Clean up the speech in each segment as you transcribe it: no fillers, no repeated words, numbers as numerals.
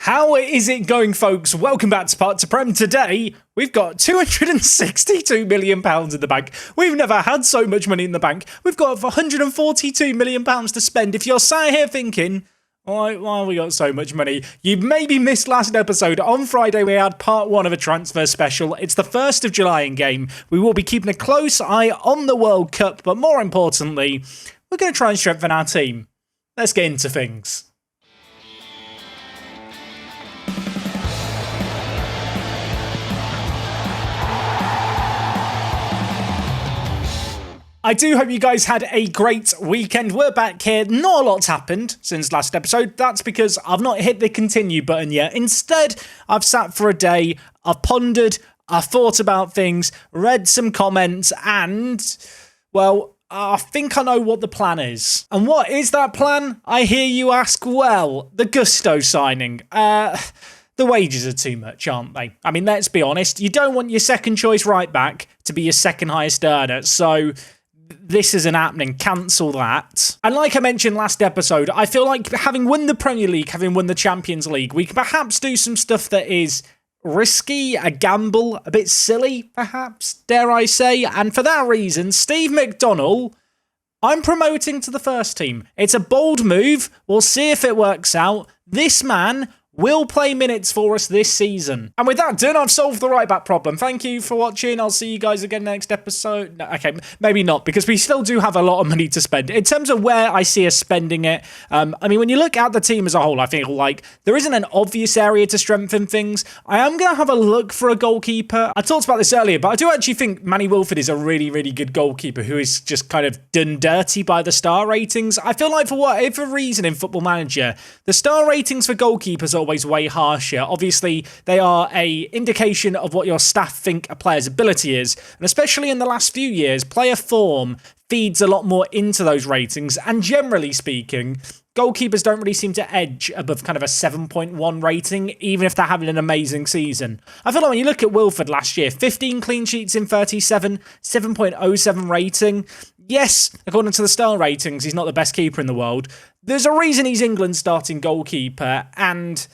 How is it going, folks? Welcome back to Part to Prem. Today, we've got £262 million in the bank. We've never had so much money in the bank. We've got £142 million to spend. If you're sat here thinking, why have we got so much money? You maybe missed last episode. On Friday, we had part one of a transfer special. It's the 1st of July in game. We will be keeping a close eye on the World Cup, but more importantly, we're going to try and strengthen our team. Let's get into things. I do hope you guys had a great weekend. We're back here. Not a lot's happened since last episode. That's because I've not hit the continue button yet. Instead, I've sat for a day, I've pondered, I've thought about things, read some comments, and, well, I think I know what the plan is. And what is that plan? I hear you ask. Well, the Gusto signing. The wages are too much, aren't they? I mean, let's be honest. You don't want your second choice right back to be your second highest earner, so this isn't happening. Cancel that. And like I mentioned last episode, I feel like having won the Premier League, having won the Champions League, we can perhaps do some stuff that is risky, a gamble, a bit silly, perhaps, dare I say. And for that reason, Steve McDonnell, I'm promoting to the first team. It's a bold move. We'll see if it works out. This man will play minutes for us this season. And with that done, I've solved the right back problem. Thank you for watching. I'll see you guys again next episode. No, okay, maybe not, because we still do have a lot of money to spend. In terms of where I see us spending it, I mean, when you look at the team as a whole, I feel like there isn't an obvious area to strengthen things. I am going to have a look for a goalkeeper. I talked about this earlier, but I do actually think Manny Wilford is a really, really good goalkeeper who is just kind of done dirty by the star ratings. I feel like for whatever reason in Football Manager, the star ratings for goalkeepers are always way harsher. Obviously, they are a indication of what your staff think a player's ability is, and especially in the last few years, player form feeds a lot more into those ratings, and generally speaking, goalkeepers don't really seem to edge above kind of a 7.1 rating, even if they're having an amazing season. I feel like when you look at Wilford last year, 15 clean sheets in 37, 7.07 rating. Yes, according to the star ratings, he's not the best keeper in the world. There's a reason he's England's starting goalkeeper, and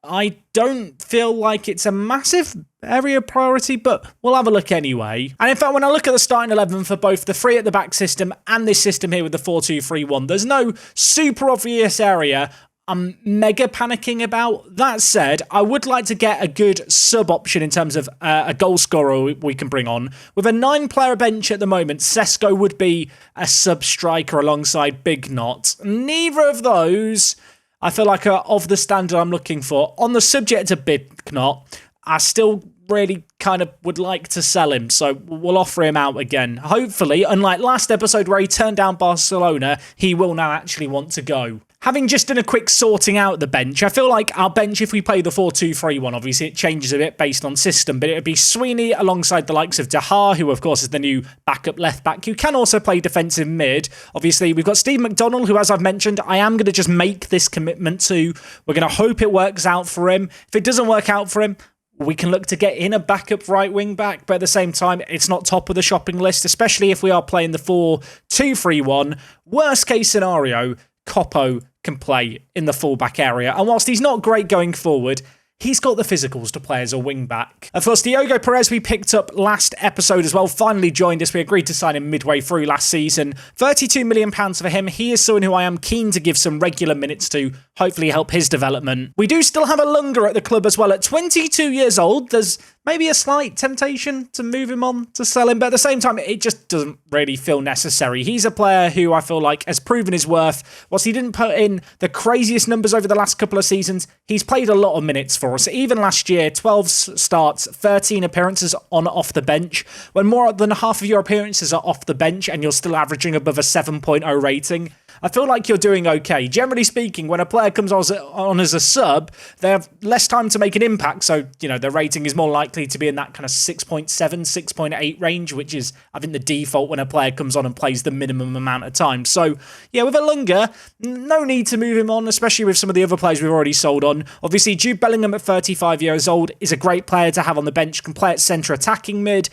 I don't feel like it's a massive area of priority, but we'll have a look anyway. And in fact, when I look at the starting 11 for both the 3 at the back system and this system here with the 4-2-3-1, there's no super obvious area I'm mega panicking about. That said, I would like to get a good sub option in terms of a goal scorer we can bring on. With a 9-player bench at the moment, Sesko would be a sub striker alongside Big Knot. Neither of those I feel like are of the standard I'm looking for. On the subject of Big Knot, I still really kind of would like to sell him, so we'll offer him out again. Hopefully, unlike last episode where he turned down Barcelona, he will now actually want to go. Having just done a quick sorting out the bench, I feel like our bench, if we play the 4-2-3-1, obviously it changes a bit based on system, but it would be Sweeney alongside the likes of Dahar, who of course is the new backup left back, who can also play defensive mid. Obviously, we've got Steve McDonnell, who, as I've mentioned, I am going to just make this commitment to. We're going to hope it works out for him. If it doesn't work out for him, we can look to get in a backup right wing back, but at the same time, it's not top of the shopping list, especially if we are playing the 4-2-3-1. Worst case scenario, Coppo can play in the fullback area. And whilst he's not great going forward, he's got the physicals to play as a wing-back. Of course, Diogo Perez we picked up last episode as well, finally joined us. We agreed to sign him midway through last season. £32 million for him. He is someone who I am keen to give some regular minutes to, hopefully help his development. We do still have a Lunga at the club as well. At 22 years old, there's maybe a slight temptation to move him on, to sell him, but at the same time, it just doesn't really feel necessary. He's a player who I feel like has proven his worth. Whilst he didn't put in the craziest numbers over the last couple of seasons, he's played a lot of minutes for us. Even last year, 12 starts, 13 appearances on off the bench. When more than half of your appearances are off the bench and you're still averaging above a 7.0 rating, I feel like you're doing okay. Generally speaking, when a player comes on as a sub, they have less time to make an impact. So, you know, their rating is more likely to be in that kind of 6.7, 6.8 range, which is, I think, the default when a player comes on and plays the minimum amount of time. So, yeah, with Lunga, no need to move him on, especially with some of the other players we've already sold on. Obviously, Jude Bellingham at 35 years old is a great player to have on the bench, can play at centre attacking mid,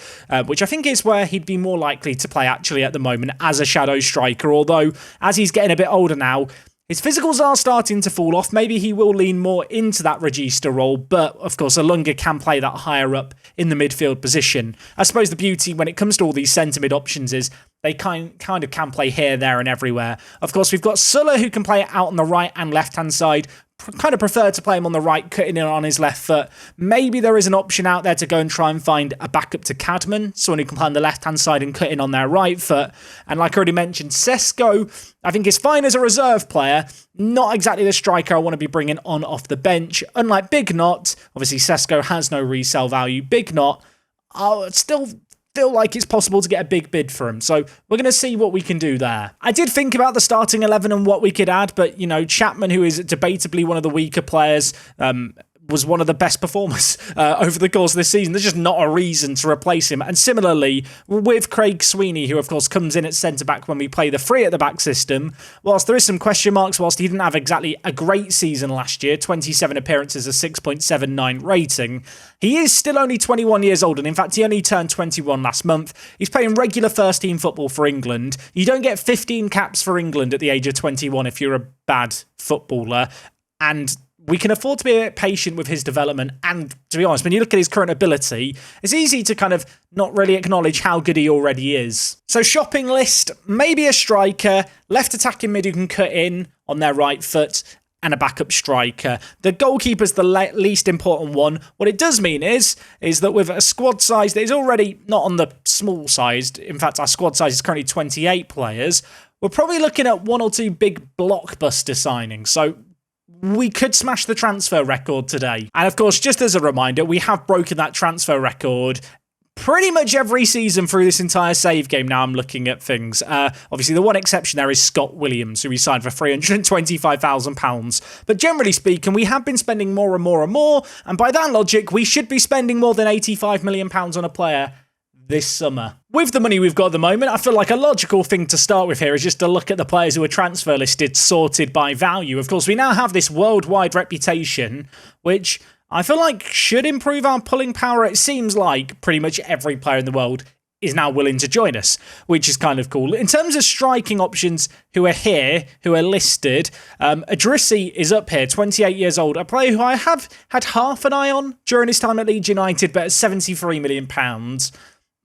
which I think is where he'd be more likely to play actually at the moment as a shadow striker. Although, as he's getting a bit older now, His physicals are starting to fall off. Maybe he will lean more into that regista role, but of course, Alunga can play that higher up in the midfield position. I suppose the beauty when it comes to all these centre mid options is they kind of can play here, there, and everywhere. Of course, we've got Sulla who can play it out on the right and left-hand side. Kind of prefer to play him on the right, cutting in on his left foot. Maybe there is an option out there to go and try and find a backup to Cadman, someone who can play on the left-hand side and cut in on their right foot. And like I already mentioned, Sesko, I think is fine as a reserve player, not exactly the striker I want to be bringing on off the bench. Unlike Big Knot, obviously Sesko has no resale value. Big Knot, I'll still feel like it's possible to get a big bid for him. So we're going to see what we can do there. I did think about the starting 11 and what we could add, but, Chapman, who is debatably one of the weaker players, was one of the best performers over the course of this season. There's just not a reason to replace him. And similarly, with Craig Sweeney, who of course comes in at centre-back when we play the three at the back system, whilst there is some question marks, whilst he didn't have exactly a great season last year, 27 appearances, a 6.79 rating, he is still only 21 years old, and in fact, he only turned 21 last month. He's playing regular first-team football for England. You don't get 15 caps for England at the age of 21 if you're a bad footballer, and we can afford to be a bit patient with his development. And to be honest, when you look at his current ability, it's easy to kind of not really acknowledge how good he already is. So shopping list, maybe a striker, left attacking mid who can cut in on their right foot, and a backup striker. The goalkeeper's the least important one. What it does mean is that with a squad size that is already not on the small sized, in fact, our squad size is currently 28 players, we're probably looking at one or two big blockbuster signings. So we could smash the transfer record today. And of course, just as a reminder, we have broken that transfer record pretty much every season through this entire save game. Now I'm looking at things. Obviously, the one exception there is Scott Williams, who we signed for £325,000. But generally speaking, we have been spending more and more and more. And by that logic, we should be spending more than £85 million on a player this summer. With the money we've got at the moment, I feel like a logical thing to start with here is just to look at the players who are transfer listed, sorted by value. Of course, we now have this worldwide reputation, which I feel like should improve our pulling power. It seems like pretty much every player in the world is now willing to join us, which is kind of cool. In terms of striking options who are here, who are listed, Adrissi is up here, 28 years old, a player who I have had half an eye on during his time at Leeds United, but at £73 million,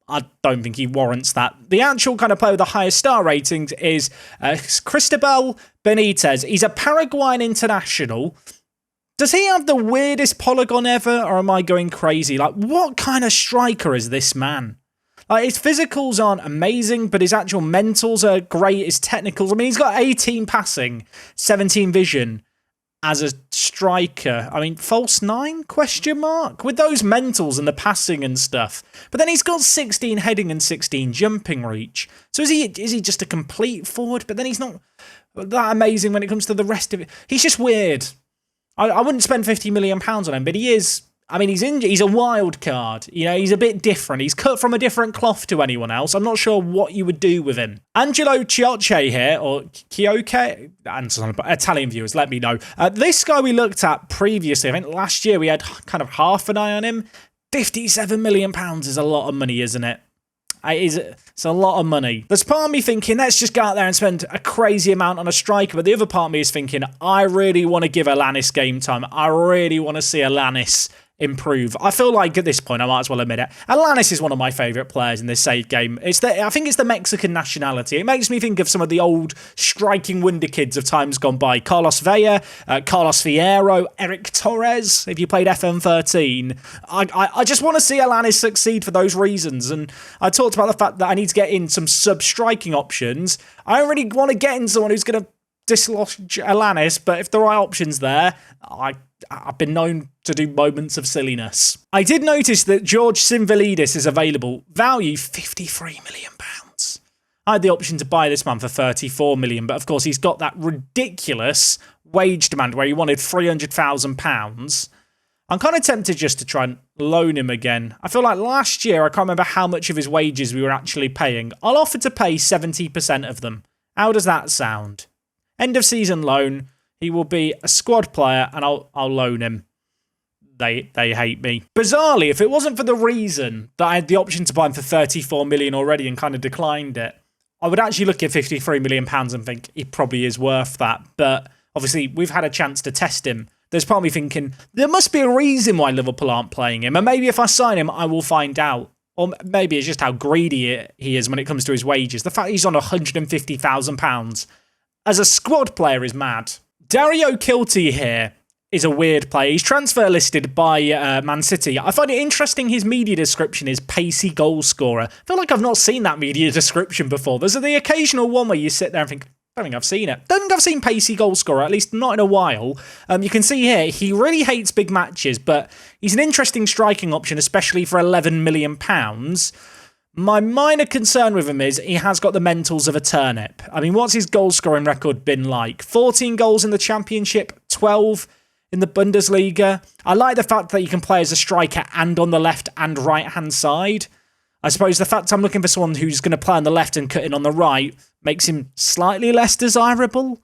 I don't think he warrants that. The actual kind of player with the highest star ratings is Cristobal Benitez. He's a Paraguayan international. Does he have the weirdest polygon ever, or am I going crazy? Like, what kind of striker is this man? Like, his physicals aren't amazing, but his actual mentals are great. His technicals, I mean, he's got 18 passing, 17 vision as a striker. I mean, false 9, question mark? With those mentals and the passing and stuff. But then he's got 16 heading and 16 jumping reach. So is he just a complete forward? But then he's not that amazing when it comes to the rest of it. He's just weird. I wouldn't spend £50 million on him, but he is. I mean, he's a wild card. He's a bit different. He's cut from a different cloth to anyone else. I'm not sure what you would do with him. Angelo Chiocce here, or Chiocche, Italian viewers, let me know. This guy we looked at previously, I think last year we had kind of half an eye on him. £57 million is a lot of money, isn't it? It's a lot of money. There's part of me thinking, let's just go out there and spend a crazy amount on a striker. But the other part of me is thinking, I really want to give Alanis game time. I really want to see Alanis improve. I feel like at this point, I might as well admit it, Alanis is one of my favourite players in this save game. I think it's the Mexican nationality. It makes me think of some of the old striking wonder kids of times gone by. Carlos Vela, Carlos Fierro, Eric Torres, if you played FM13. I just want to see Alanis succeed for those reasons. And I talked about the fact that I need to get in some sub-striking options. I don't really want to get in someone who's going to dislodge Alanis, but if there are options there, I've been known to do moments of silliness. I did notice that George Sinvalidis is available. Value £53 million. I had the option to buy this man for £34 million, but of course he's got that ridiculous wage demand where he wanted £300,000. I'm kind of tempted just to try and loan him again. I feel like last year, I can't remember how much of his wages we were actually paying. I'll offer to pay 70% of them. How does that sound? End of season loan. He will be a squad player, and I'll loan him. They hate me. Bizarrely, if it wasn't for the reason that I had the option to buy him for £34 million already and kind of declined it, I would actually look at £53 million and think he probably is worth that. But obviously we've had a chance to test him. There's part of me thinking, there must be a reason why Liverpool aren't playing him. And maybe if I sign him, I will find out. Or maybe it's just how greedy he is when it comes to his wages. The fact he's on £150,000 as a squad player is mad. Dario Kilty here is a weird player. He's transfer listed by Man City. I find it interesting his media description is pacey goal scorer. I feel like I've not seen that media description before. There's the occasional one where you sit there and think, I don't think I've seen it. Don't think I've seen pacey goal scorer, at least not in a while. You can see here, he really hates big matches, but he's an interesting striking option, especially for £11 million. My minor concern with him is he has got the mentals of a turnip. I mean, what's his goal scoring record been like? 14 goals in the Championship, 12 in the Bundesliga. I like the fact that you can play as a striker and on the left and right-hand side. I suppose the fact I'm looking for someone who's going to play on the left and cut in on the right makes him slightly less desirable.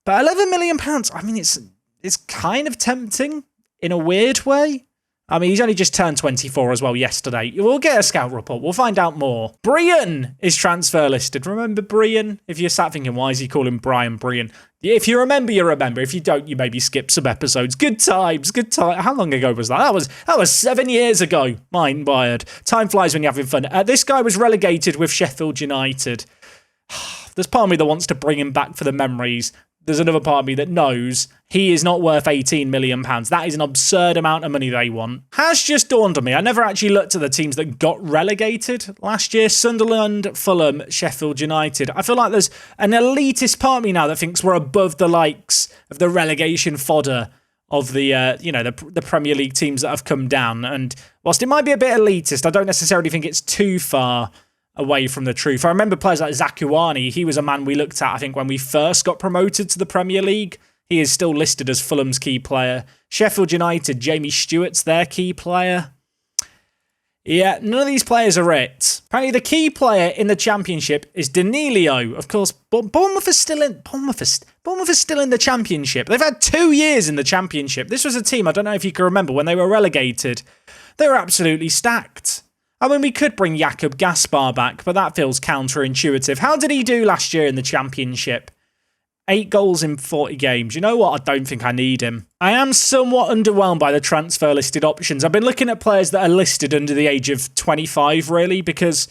But £11 million, I mean, it's kind of tempting in a weird way. I mean, he's only just turned 24 as well yesterday. We'll get a scout report. We'll find out more. Brian is transfer listed. Remember Brian? If you're sat thinking, why is he calling Brian Brian? If you remember, you remember. If you don't, you maybe skip some episodes. Good times, good time. How long ago was that? That was 7 years ago. Mind wired. Time flies when you're having fun. This guy was relegated with Sheffield United. There's part of me that wants to bring him back for the memories. There's another part of me that knows he is not worth £18 million. That is an absurd amount of money they want. Has just dawned on me. I never actually looked at the teams that got relegated last year. Sunderland, Fulham, Sheffield United. I feel like there's an elitist part of me now that thinks we're above the likes of the relegation fodder of the the Premier League teams that have come down. And whilst it might be a bit elitist, I don't necessarily think it's too far away from the truth. I remember players like Zakuani. He was a man we looked at, I think, when we first got promoted to the Premier League. He is still listed as Fulham's key player. Sheffield United, Jamie Stewart's their key player. Yeah, none of these players are it. Apparently the key player in the Championship is Danilo. Of course, Bournemouth is still in the Championship. They've had 2 years in the Championship. This was a team, I don't know if you can remember, when they were relegated. They were absolutely stacked. I mean, we could bring Jakub Gaspar back, but that feels counterintuitive. How did he do last year in the Championship? 8 goals in 40 games. You know what? I don't think I need him. I am somewhat underwhelmed by the transfer listed options. I've been looking at players that are listed under the age of 25, really, because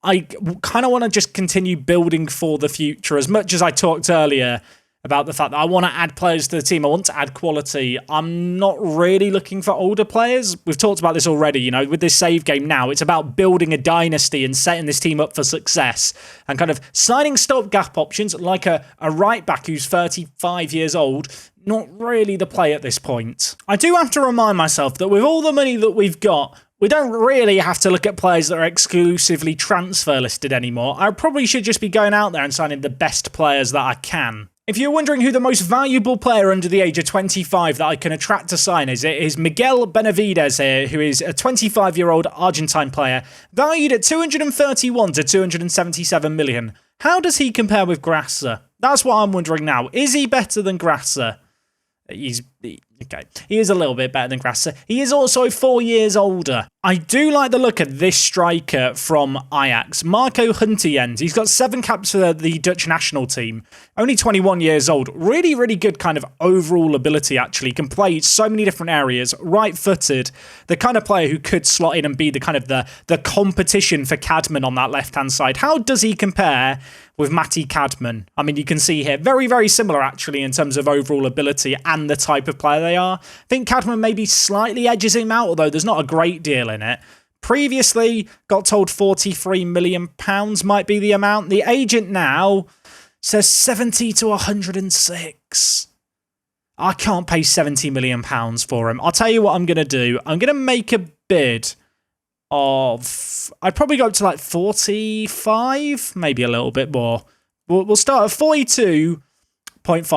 I kind of want to just continue building for the future. As much as I talked earlier about the fact that I want to add players to the team, I want to add quality. I'm not really looking for older players. We've talked about this already, with this save game now. It's about building a dynasty and setting this team up for success and kind of signing stopgap options like a right back who's 35 years old. Not really the play at this point. I do have to remind myself that with all the money that we've got, we don't really have to look at players that are exclusively transfer listed anymore. I probably should just be going out there and signing the best players that I can. If you're wondering who the most valuable player under the age of 25 that I can attract to sign is, it is Miguel Benavides here, who is a 25-year-old Argentine player, valued at 231 to 277 million. How does he compare with Grasser? That's what I'm wondering now. Is he better than Grasser? Okay, he is a little bit better than Grasser. He is also 4 years older. I do like the look at this striker from Ajax, Marco Huntjens. He's got 7 caps for the Dutch national team. Only 21 years old. Really, really good kind of overall ability, actually. Can play so many different areas. Right-footed. The kind of player who could slot in and be the kind of the competition for Cadman on that left-hand side. How does he compare with Matty Cadman? I mean, you can see here, very, very similar, actually, in terms of overall ability and the type of player they are. I think Cadman maybe slightly edges him out, although there's not a great deal in it. Previously, got told £43 million might be the amount. The agent now says 70 to 106. I can't pay £70 million for him. I'll tell you what I'm going to do. I'm going to make a bid of... I'd probably go up to like 45, maybe a little bit more. We'll start at 42.5.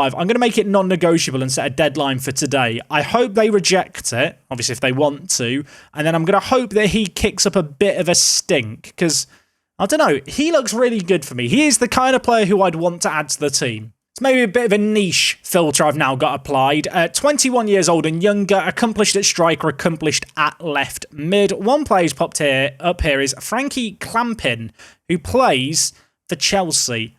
I'm going to make it non-negotiable and set a deadline for today. I hope they reject it, obviously if they want to, and then I'm going to hope that he kicks up a bit of a stink, because, I don't know, he looks really good for me. He is the kind of player who I'd want to add to the team. It's maybe a bit of a niche filter I've now got applied. 21 years old and younger, accomplished at striker, accomplished at left mid. One player who's popped up here is Frankie Clampin, who plays for Chelsea.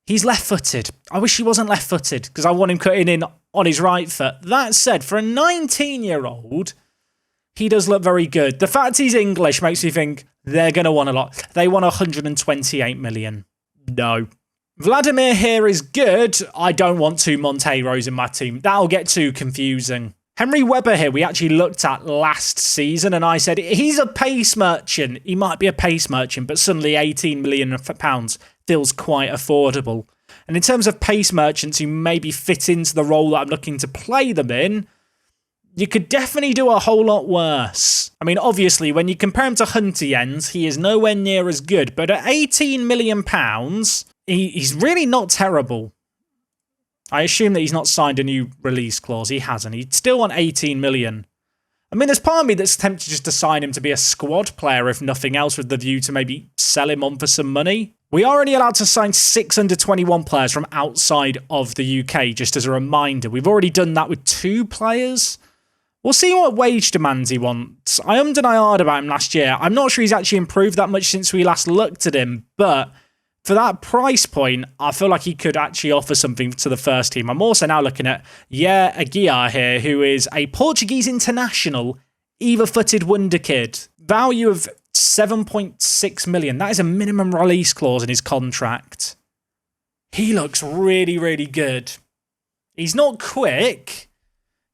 He's left-footed. I wish he wasn't left-footed because I want him cutting in on his right foot. That said, for a 19-year-old, he does look very good. The fact he's English makes me think they're going to want a lot. They want 128 million. No. Vladimir here is good. I don't want two Monteiros in my team. That'll get too confusing. Henry Webber here, we actually looked at last season, and I said he's a pace merchant. He might be a pace merchant, but suddenly £18 million feels quite affordable. And in terms of pace merchants who maybe fit into the role that I'm looking to play them in, you could definitely do a whole lot worse. I mean, obviously, when you compare him to Huntjens, he is nowhere near as good, but at £18 million, he's really not terrible. I assume that he's not signed a new release clause. He hasn't. He'd still want 18 million. I mean, there's part of me that's tempted just to sign him to be a squad player, if nothing else, with the view to maybe sell him on for some money. We are only allowed to sign 6 under-21 players from outside of the UK, just as a reminder. We've already done that with 2 players. We'll see what wage demands he wants. I ummed and I ahed about him last year. I'm not sure he's actually improved that much since we last looked at him, but for that price point, I feel like he could actually offer something to the first team. I'm also now looking at Aguiar here, who is a Portuguese international, either-footed wonder kid. Value of 7.6 million. That is a minimum release clause in his contract. He looks really, really good. He's not quick.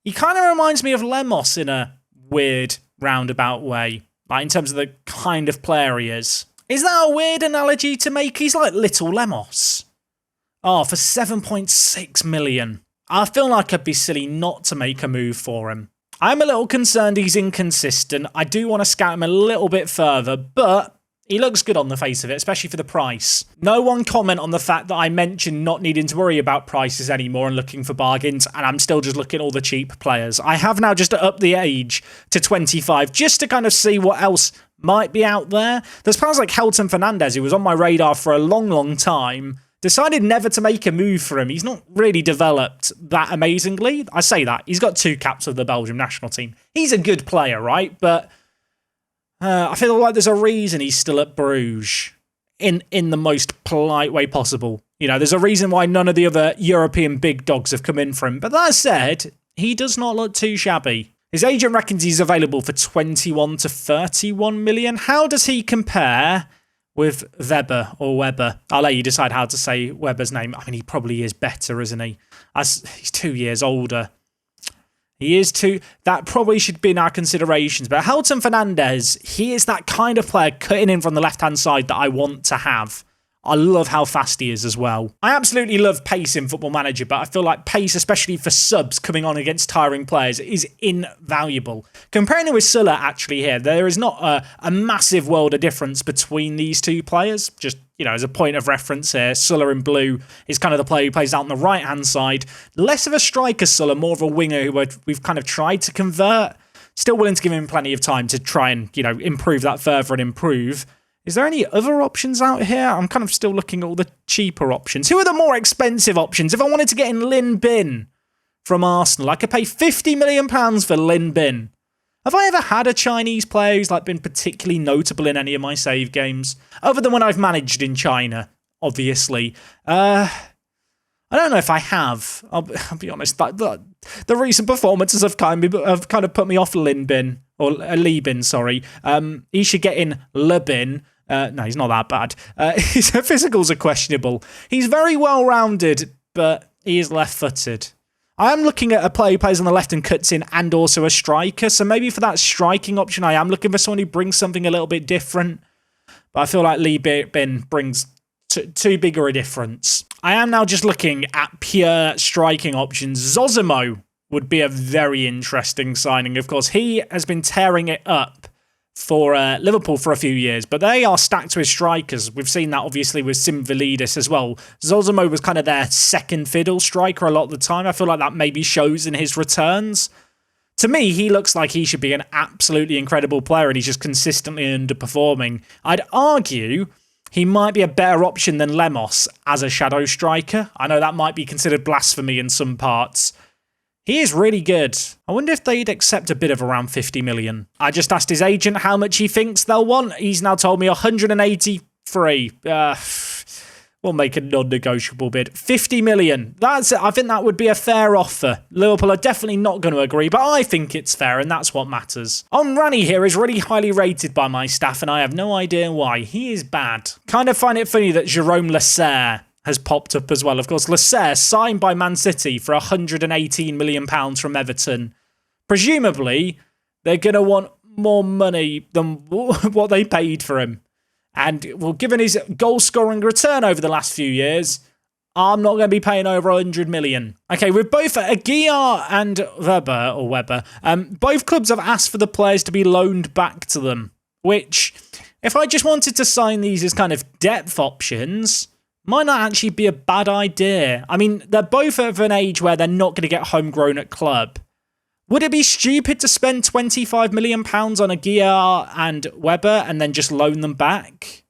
He kind of reminds me of Lemos in a weird, roundabout way, like in terms of the kind of player he is. Is that a weird analogy to make? He's like little Lemos. Oh, for 7.6 million. I feel like I'd be silly not to make a move for him. I'm a little concerned he's inconsistent. I do want to scout him a little bit further, but he looks good on the face of it, especially for the price. No one comment on the fact that I mentioned not needing to worry about prices anymore and looking for bargains, and I'm still just looking at all the cheap players. I have now just upped the age to 25 just to kind of see what else might be out there. There's players like Huntjens Fernandez, who was on my radar for a long, long time. Decided never to make a move for him. He's not really developed that amazingly. I say that. He's got 2 caps of the Belgium national team. He's a good player, right? But I feel like there's a reason he's still at Bruges in the most polite way possible. You know, there's a reason why none of the other European big dogs have come in for him. But that said, he does not look too shabby. His agent reckons he's available for 21 to 31 million. How does he compare with Weber or Weber? I'll let you decide how to say Weber's name. I mean, he probably is better, isn't he? As he's 2 years older. He is too. That probably should be in our considerations. But Huntjens Fernandez, he is that kind of player cutting in from the left-hand side that I want to have. I love how fast he is as well. I absolutely love pace in Football Manager, but I feel like pace, especially for subs coming on against tiring players, is invaluable. Comparing him with Sulla, actually, here, there is not a massive world of difference between these 2 players. Just, you know, as a point of reference here, Sulla in blue is kind of the player who plays out on the right-hand side. Less of a striker, Sulla, more of a winger who we've kind of tried to convert. Still willing to give him plenty of time to try and, you know, improve that further and improve. Is there any other options out here? I'm kind of still looking at all the cheaper options. Who are the more expensive options? If I wanted to get in Lin Bin from Arsenal, I could pay £50 million for Lin Bin. Have I ever had a Chinese player who's like been particularly notable in any of my save games? Other than when I've managed in China, obviously. I don't know if I have. I'll be honest. The recent performances have kind of put me off Lin Bin. Or Li Bin, sorry. He should get in Le Bin. No, he's not that bad. His physicals are questionable. He's very well-rounded, but he is left-footed. I am looking at a player who plays on the left and cuts in and also a striker, so maybe for that striking option, I am looking for someone who brings something a little bit different. But I feel like Li Bin brings too bigger a difference. I am now just looking at pure striking options. Zozimo would be a very interesting signing. Of course, he has been tearing it up for Liverpool for a few years, but they are stacked with strikers. We've seen that obviously with Simvilidis as well. Zozimo was kind of their second fiddle striker a lot of the time. I feel like that maybe shows in his returns. To me, he looks like he should be an absolutely incredible player, and he's just consistently underperforming. I'd argue he might be a better option than Lemos as a shadow striker. I know that might be considered blasphemy in some parts. He is really good. I wonder if they'd accept a bid of around 50 million. I just asked his agent how much he thinks they'll want. He's now told me 183. We'll make a non-negotiable bid. 50 million. That's it. I think that would be a fair offer. Liverpool are definitely not going to agree, but I think it's fair, and that's what matters. Rani here is really highly rated by my staff, and I have no idea why. He is bad. Kind of find it funny that Jerome Lasserre has popped up as well. Of course, Lasserre signed by Man City for £118 million from Everton. Presumably, they're going to want more money than what they paid for him. And, well, given his goal-scoring return over the last few years, I'm not going to be paying over 100 million. Okay, with both Aguiar and Weber, both clubs have asked for the players to be loaned back to them, which, if I just wanted to sign these as kind of depth options, might not actually be a bad idea. I mean, they're both of an age where they're not going to get homegrown at club. Would it be stupid to spend £25 million on Aguiar and Weber and then just loan them back?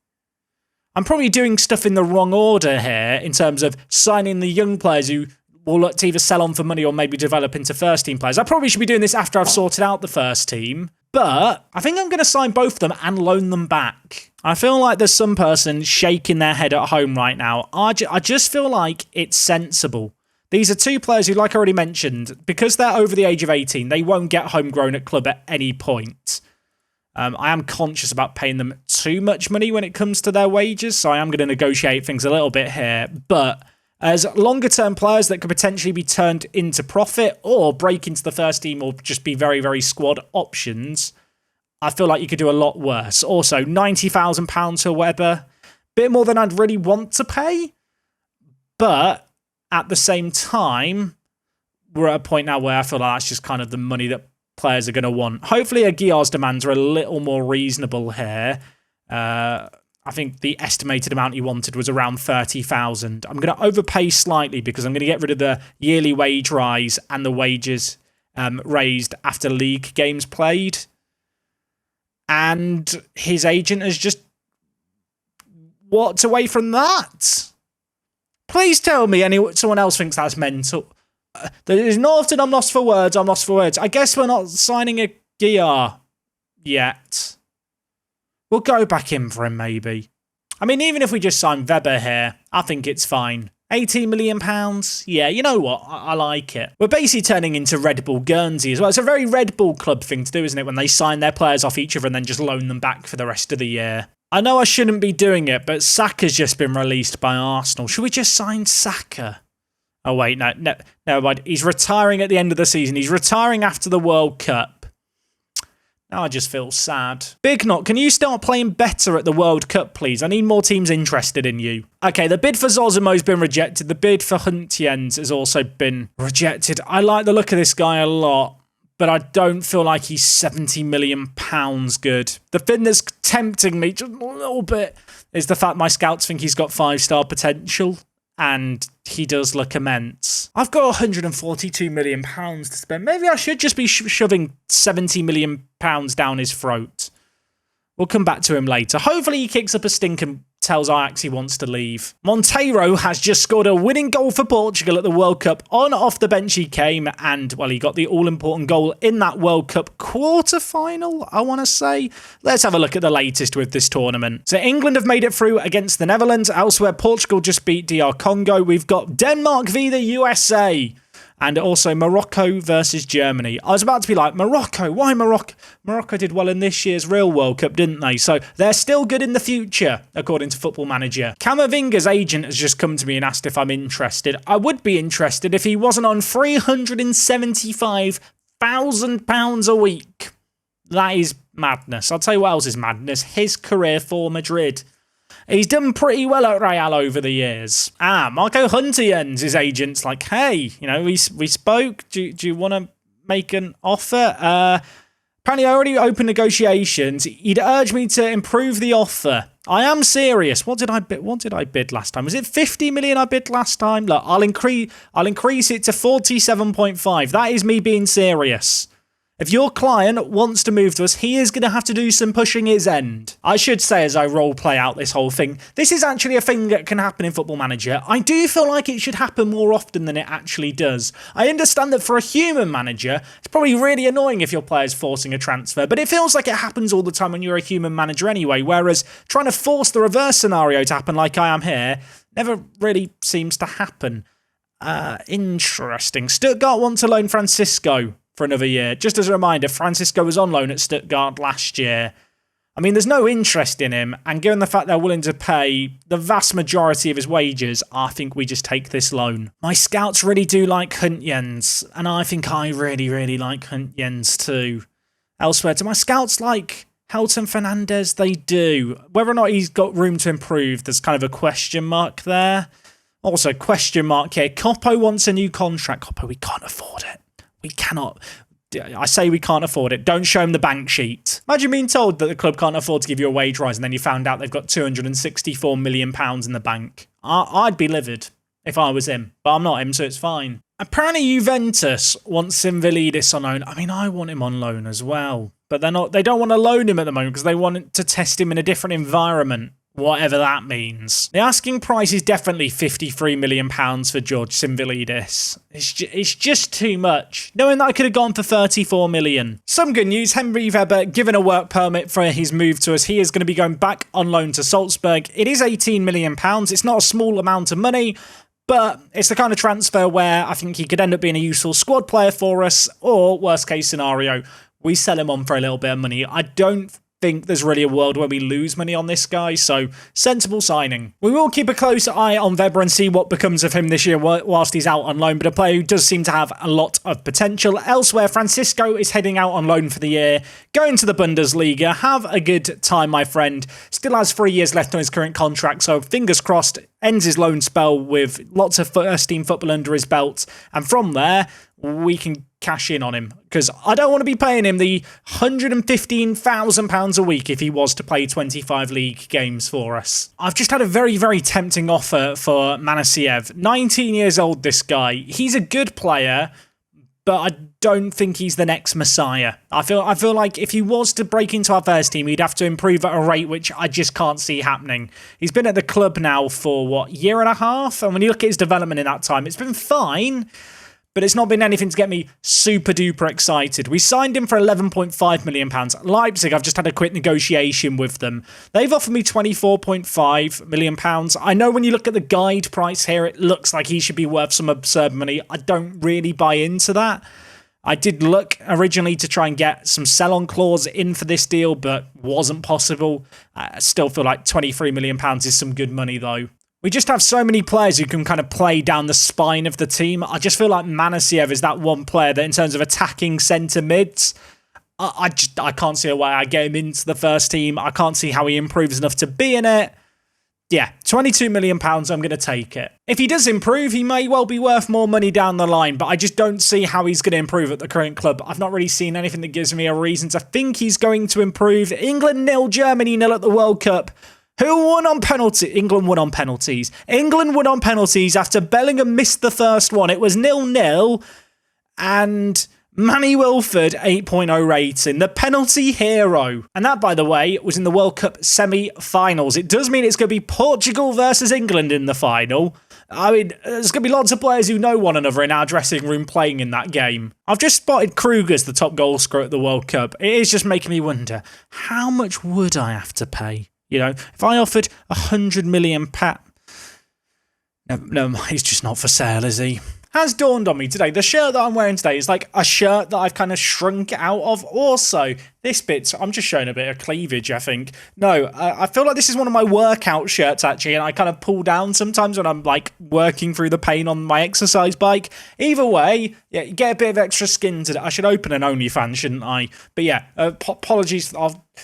I'm probably doing stuff in the wrong order here in terms of signing the young players who will look to either sell on for money or maybe develop into first-team players. I probably should be doing this after I've sorted out the first team, but I think I'm going to sign both of them and loan them back. I feel like there's some person shaking their head at home right now. I just feel like it's sensible. These are two players who, like I already mentioned, because they're over the age of 18, they won't get homegrown at club at any point. I am conscious about paying them too much money when it comes to their wages, so I am going to negotiate things a little bit here. But as longer-term players that could potentially be turned into profit or break into the first team or just be very, very squad options, I feel like you could do a lot worse. Also, £90,000 for Weber, bit more than I'd really want to pay, but at the same time, we're at a point now where I feel like that's just kind of the money that players are going to want. Hopefully, Aguiar's demands are a little more reasonable here. I think the estimated amount he wanted was around 30,000. I'm going to overpay slightly because I'm going to get rid of the yearly wage rise and the wages raised after league games played. And his agent has just walked away from that. Please tell me someone else thinks that's mental. There's not often I'm lost for words. I guess we're not signing a Aguiar yet. We'll go back in for him, maybe. I mean, even if we just sign Weber here, I think it's fine. £18 million? Yeah, you know what? I like it. We're basically turning into Red Bull Guernsey as well. It's a very Red Bull club thing to do, isn't it? When they sign their players off each other and then just loan them back for the rest of the year. I know I shouldn't be doing it, but Saka's just been released by Arsenal. Should we just sign Saka? Oh, wait, no, never mind. He's retiring at the end of the season. He's retiring after the World Cup. Now I just feel sad. Big Knot, can you start playing better at the World Cup, please? I need more teams interested in you. Okay, the bid for Zozimo's been rejected. The bid for Huntjens has also been rejected. I like the look of this guy a lot, but I don't feel like he's £70 million good. The thing that's tempting me just a little bit is the fact my scouts think he's got 5-star potential, and he does look immense. I've got £142 million to spend. Maybe I should just be shoving £70 million down his throat. We'll come back to him later. Hopefully he kicks up a stink and tells Ajax he wants to leave. Monteiro has just scored a winning goal for Portugal at the World Cup. Off the bench he came and, well, he got the all-important goal in that World Cup quarter-final, I want to say. Let's have a look at the latest with this tournament. So England have made it through against the Netherlands. Elsewhere, Portugal just beat DR Congo. We've got Denmark v the USA. And also Morocco versus Germany. I was about to be like, Morocco? Why Morocco? Morocco did well in this year's real World Cup, didn't they? So they're still good in the future, according to Football Manager. Camavinga's agent has just come to me and asked if I'm interested. I would be interested if he wasn't on £375,000 a week. That is madness. I'll tell you what else is madness. His career for Madrid. He's done pretty well at Real over the years. Marco Huntjens, his agent's like, hey, you know, we spoke. Do you want to make an offer? Apparently, I already opened negotiations. He'd urged me to improve the offer. I am serious. What did I bid last time? Was it 50 million I bid last time? Look, I'll increase it to 47.5. That is me being serious. If your client wants to move to us, he is going to have to do some pushing his end. I should say, as I role play out this whole thing, this is actually a thing that can happen in Football Manager. I do feel like it should happen more often than it actually does. I understand that for a human manager, it's probably really annoying if your player's forcing a transfer, but it feels like it happens all the time when you're a human manager anyway, whereas trying to force the reverse scenario to happen like I am here never really seems to happen. Interesting. Stuttgart want to loan Francisco for another year. Just as a reminder, Francisco was on loan at Stuttgart last year. I mean, there's no interest in him, and given the fact they're willing to pay the vast majority of his wages, I think we just take this loan. My scouts really do like Huntjens, and I think I really, really like Huntjens too. Elsewhere, do my scouts like Helton Fernandez? They do. Whether or not he's got room to improve, there's kind of a question mark there. Also, question mark here. Coppo wants a new contract. Coppo, we can't afford it. We cannot. I say we can't afford it. Don't show him the bank sheet. Imagine being told that the club can't afford to give you a wage rise and then you found out they've got £264 million in the bank. I'd be livid if I was him, but I'm not him, so it's fine. Apparently Juventus wants Finalizing on loan. I mean, I want him on loan as well, but they don't want to loan him at the moment because they want to test him in a different environment. Whatever that means. The asking price is definitely £53 million for George Finvilidis. It's just too much. Knowing that I could have gone for 34 million. Some good news, Henry Weber given a work permit for his move to us. He is going to be going back on loan to Salzburg. It is £18 million. It's not a small amount of money, but it's the kind of transfer where I think he could end up being a useful squad player for us, or worst case scenario, we sell him on for a little bit of money. I don't think there's really a world where we lose money on this guy, so sensible signing. We will keep a close eye on Weber and see what becomes of him this year whilst he's out on loan, but a player who does seem to have a lot of potential. Elsewhere, Francisco is heading out on loan for the year, going to the Bundesliga. Have a good time, my friend. Still has 3 years left on his current contract, so fingers crossed, ends his loan spell with lots of first-team football under his belt, and from there, we can cash in on him, because I don't want to be paying him the £115,000 a week if he was to play 25 league games for us. I've just had a very, very tempting offer for Manasiev. 19 years old, this guy. He's a good player, but I don't think he's the next Messiah. I feel like if he was to break into our first team, he'd have to improve at a rate which I just can't see happening. He's been at the club now for, what, year and a half? And when you look at his development in that time, it's been fine, but it's not been anything to get me super duper excited. We signed him for £11.5 million. Leipzig, I've just had a quick negotiation with them. They've offered me £24.5 million. I know when you look at the guide price here, it looks like he should be worth some absurd money. I don't really buy into that. I did look originally to try and get some sell-on clause in for this deal, but wasn't possible. I still feel like £23 million is some good money, though. We just have so many players who can kind of play down the spine of the team. I just feel like Manasiev is that one player that in terms of attacking centre mids, I can't see a way I get him into the first team. I can't see how he improves enough to be in it. Yeah, £22 million, I'm going to take it. If he does improve, he may well be worth more money down the line, but I just don't see how he's going to improve at the current club. I've not really seen anything that gives me a reason to think he's going to improve. England 0, Germany 0 at the World Cup. Who won on penalty? England won on penalties. England won on penalties after Bellingham missed the first one. It was 0-0, and Manny Wilford 8.0 rating, the penalty hero. And that, by the way, was in the World Cup semi-finals. It does mean it's going to be Portugal versus England in the final. I mean, there's going to be lots of players who know one another in our dressing room playing in that game. I've just spotted Kruger's the top goal scorer at the World Cup. It is just making me wonder, how much would I have to pay? You know, if I offered £100 million, no, he's just not for sale, is he? Has dawned on me today, the shirt that I'm wearing today is like a shirt that I've kind of shrunk out of. Also, this bit, I'm just showing a bit of cleavage, I think. No, I feel like this is one of my workout shirts, actually, and I kind of pull down sometimes when I'm, like, working through the pain on my exercise bike. Either way, yeah, you get a bit of extra skin to it. I should open an OnlyFans, shouldn't I? But yeah, apologies.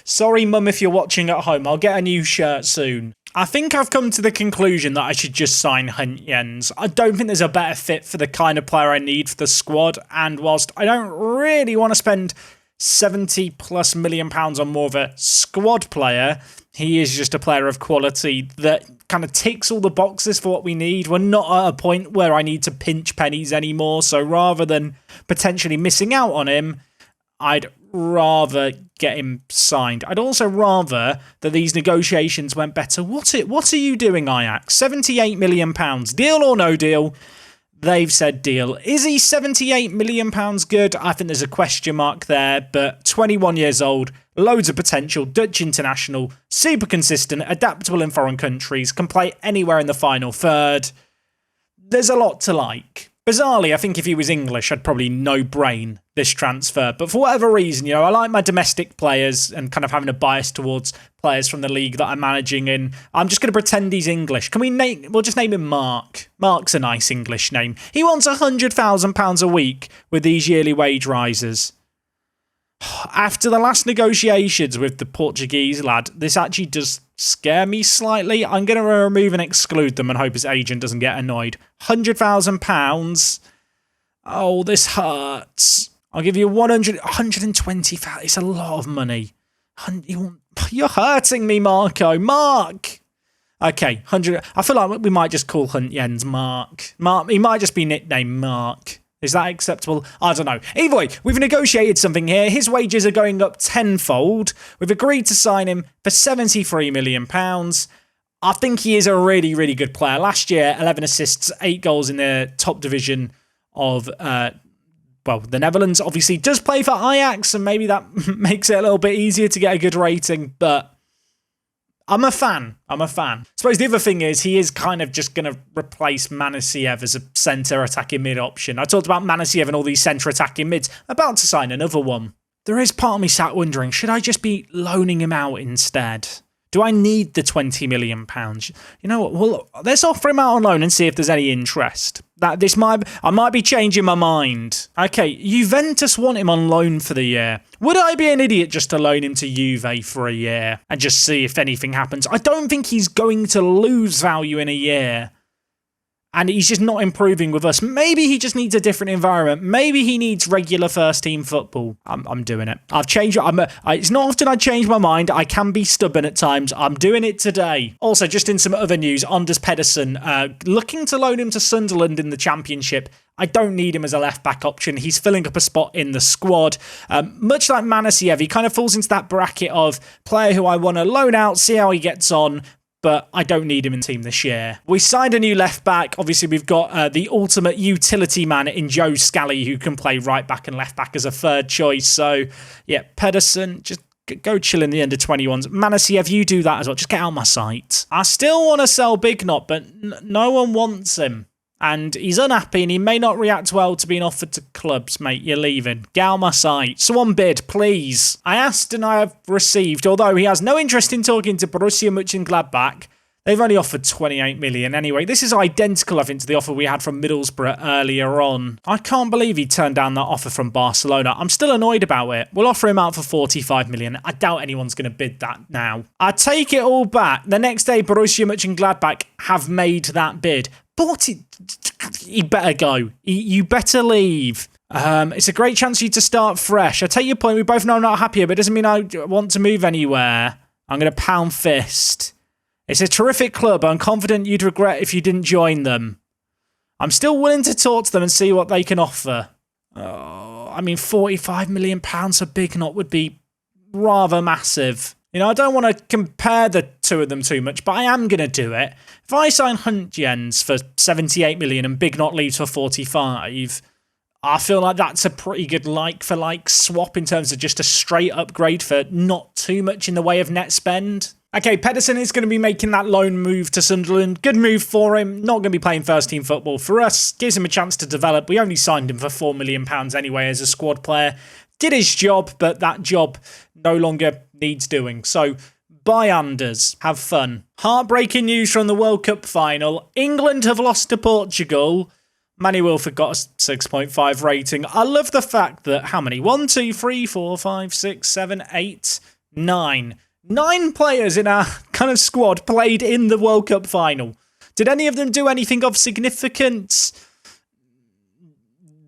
Sorry, Mum, if you're watching at home. I'll get a new shirt soon. I think I've come to the conclusion that I should just sign Huntjens. I don't think there's a better fit for the kind of player I need for the squad, and whilst I don't really want to spend £70+ million on more of a squad player, he is just a player of quality that kind of ticks all the boxes for what we need. We're not at a point where I need to pinch pennies anymore, so rather than potentially missing out on him, I'd rather get him signed. I'd also rather that these negotiations went better. What are you doing, Ajax? £78 million. Deal or no deal? They've said deal. Is he £78 million good? I think there's a question mark there, but 21 years old, loads of potential, Dutch international, super consistent, adaptable in foreign countries, can play anywhere in the final third. There's a lot to like. Bizarrely, I think if he was English, I'd probably no-brain this transfer. But for whatever reason, I like my domestic players and kind of having a bias towards players from the league that I'm managing in. I'm just going to pretend he's English. We'll just name him Mark. Mark's a nice English name. He wants £100,000 a week with these yearly wage rises. After the last negotiations with the Portuguese lad, this actually does scare me slightly. I'm going to remove and exclude them and hope his agent doesn't get annoyed. £100,000. Oh, this hurts. I'll give you 120,000. It's a lot of money. You're hurting me, Marco. Mark. Okay, 100. I feel like we might just call Huntjens Mark. He might just be nicknamed Mark. Is that acceptable? I don't know. Either way, we've negotiated something here. His wages are going up tenfold. We've agreed to sign him for £73 million. I think he is a really, really good player. Last year, 11 assists, 8 goals in the top division of, the Netherlands. Obviously, does play for Ajax, and maybe that makes it a little bit easier to get a good rating, but I'm a fan. I suppose the other thing is he is kind of just going to replace Manasiev as a centre attacking mid option. I talked about Manasiev and all these centre attacking mids. About to sign another one. There is part of me sat wondering, should I just be loaning him out instead? Do I need the £20 million? You know what? Well, let's offer him out on loan and see if there's any interest. I might be changing my mind. Okay, Juventus want him on loan for the year. Would I be an idiot just to loan him to Juve for a year and just see if anything happens? I don't think he's going to lose value in a year. And he's just not improving with us. Maybe he just needs a different environment. Maybe he needs regular first-team football. I'm doing it. I've changed. It's not often I change my mind. I can be stubborn at times. I'm doing it today. Also, just in some other news, Anders Pedersen, looking to loan him to Sunderland in the Championship. I don't need him as a left-back option. He's filling up a spot in the squad. Much like Manasiev, he kind of falls into that bracket of player who I want to loan out, see how he gets on, but I don't need him in the team this year. We signed a new left-back. Obviously, we've got the ultimate utility man in Joe Scally, who can play right-back and left-back as a third choice. So, yeah, Pedersen, just go chill in the under-21s. Manasiev, you do that as well. Just get out of my sight. I still want to sell Big Knot, but no one wants him. And he's unhappy and he may not react well to being offered to clubs, mate. You're leaving. Get out of my sight. Someone bid, please. I asked and I have received, although he has no interest in talking to Borussia Mönchengladbach. They've only offered 28 million anyway. This is identical, I think, to the offer we had from Middlesbrough earlier on. I can't believe he turned down that offer from Barcelona. I'm still annoyed about it. We'll offer him out for 45 million. I doubt anyone's going to bid that now. I take it all back. The next day, Borussia Mönchengladbach have made that bid. But he better go. You better leave. It's a great chance for you to start fresh. I take your point. We both know I'm not happy, but it doesn't mean I want to move anywhere. I'm going to pound fist. It's a terrific club. I'm confident you'd regret if you didn't join them. I'm still willing to talk to them and see what they can offer. £45 million for Big Knot would be rather massive. I don't want to compare the two of them too much, but I am going to do it. If I sign Huntjens for 78 million and Big Knot leaves for 45, I feel like that's a pretty good like-for-like swap in terms of just a straight upgrade for not too much in the way of net spend. Okay, Pedersen is going to be making that loan move to Sunderland. Good move for him. Not going to be playing first-team football for us. Gives him a chance to develop. We only signed him for £4 million anyway as a squad player. Did his job, but that job no longer needs doing. So, bye Anders. Have fun. Heartbreaking news from the World Cup final. England have lost to Portugal. Manny Wilford got a 6.5 rating. I love the fact that, how many? 1, 2, 3, 4, 5, 6, 7, 8, 9. 9 players in our kind of squad played in the World Cup final. Did any of them do anything of significance?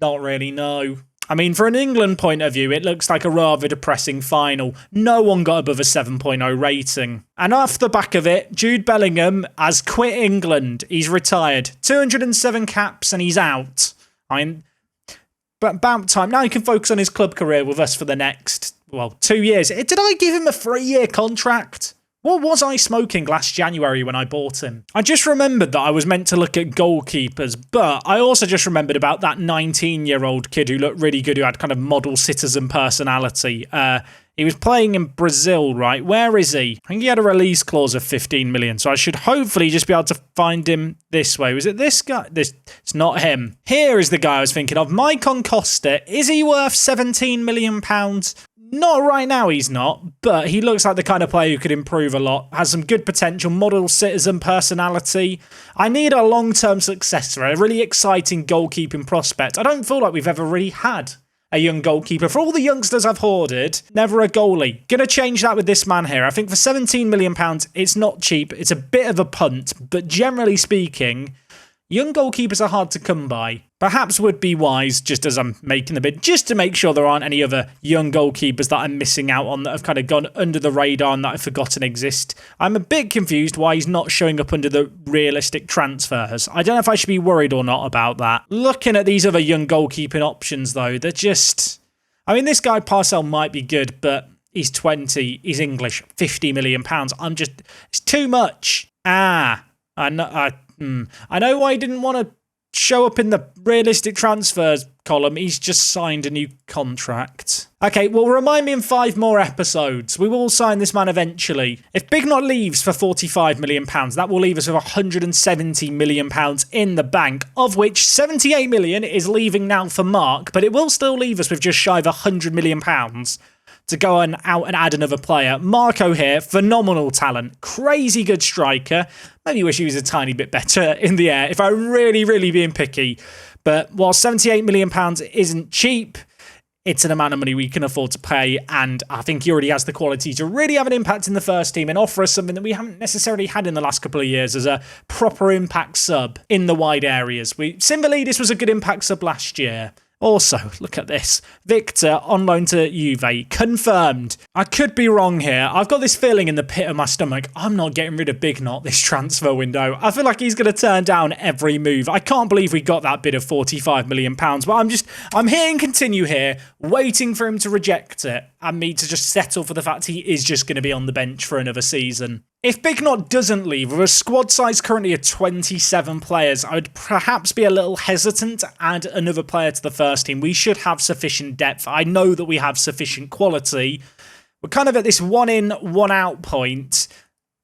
Not really, no. I mean, for an England point of view, it looks like a rather depressing final. No one got above a 7.0 rating. And off the back of it, Jude Bellingham has quit England. He's retired. 207 caps and he's out. But about time. Now he can focus on his club career with us for the next, 2 years. Did I give him a 3-year contract? What was I smoking last January when I bought him? I just remembered that I was meant to look at goalkeepers, but I also just remembered about that 19-year-old kid who looked really good, who had kind of model citizen personality. He was playing in Brazil, right? Where is he? I think he had a release clause of 15 million, so I should hopefully just be able to find him this way. Was it this guy? It's not him. Here is the guy I was thinking of. Maicon Costa. Is he worth 17 million pounds? Not right now, he's not, but he looks like the kind of player who could improve a lot, has some good potential, model citizen personality. I need a long-term successor, a really exciting goalkeeping prospect. I don't feel like we've ever really had a young goalkeeper. For all the youngsters I've hoarded, never a goalie. Gonna change that with this man here. I think for 17 million pounds, it's not cheap. It's a bit of a punt, but generally speaking, young goalkeepers are hard to come by. Perhaps would be wise, just as I'm making the bid, just to make sure there aren't any other young goalkeepers that I'm missing out on that have kind of gone under the radar and that I've forgotten exist. I'm a bit confused why he's not showing up under the realistic transfers. I don't know if I should be worried or not about that. Looking at these other young goalkeeping options, though, they're just... I mean, this guy Parcell might be good, but he's 20, he's English, 50 million pounds. It's too much. I know why he didn't want to show up in the realistic transfers column. He's just signed a new contract. Okay, well, remind me in 5 more episodes. We will sign this man eventually. If Bignot leaves for 45 million pounds, that will leave us with 170 million pounds in the bank, of which 78 million is leaving now for Mark, but it will still leave us with just shy of 100 million pounds to go out and add another player. Marco here, phenomenal talent, crazy good striker. Maybe wish he was a tiny bit better in the air if I'm really, really being picky. But while 78 million pounds isn't cheap, it's an amount of money we can afford to pay, and I think he already has the quality to really have an impact in the first team and offer us something that we haven't necessarily had in the last couple of years as a proper impact sub in the wide areas. Simvalidis was a good impact sub last year. Also, look at this. Victor on loan to Juve. Confirmed. I could be wrong here. I've got this feeling in the pit of my stomach. I'm not getting rid of Bignot this transfer window. I feel like he's going to turn down every move. I can't believe we got that bid of 45 million pounds, but I'm here and continue here, waiting for him to reject it and me to just settle for the fact he is just going to be on the bench for another season. If Bignot doesn't leave, with a squad size currently of 27 players, I would perhaps be a little hesitant to add another player to the first team. We should have sufficient depth. I know that we have sufficient quality. We're kind of at this one in, one out point,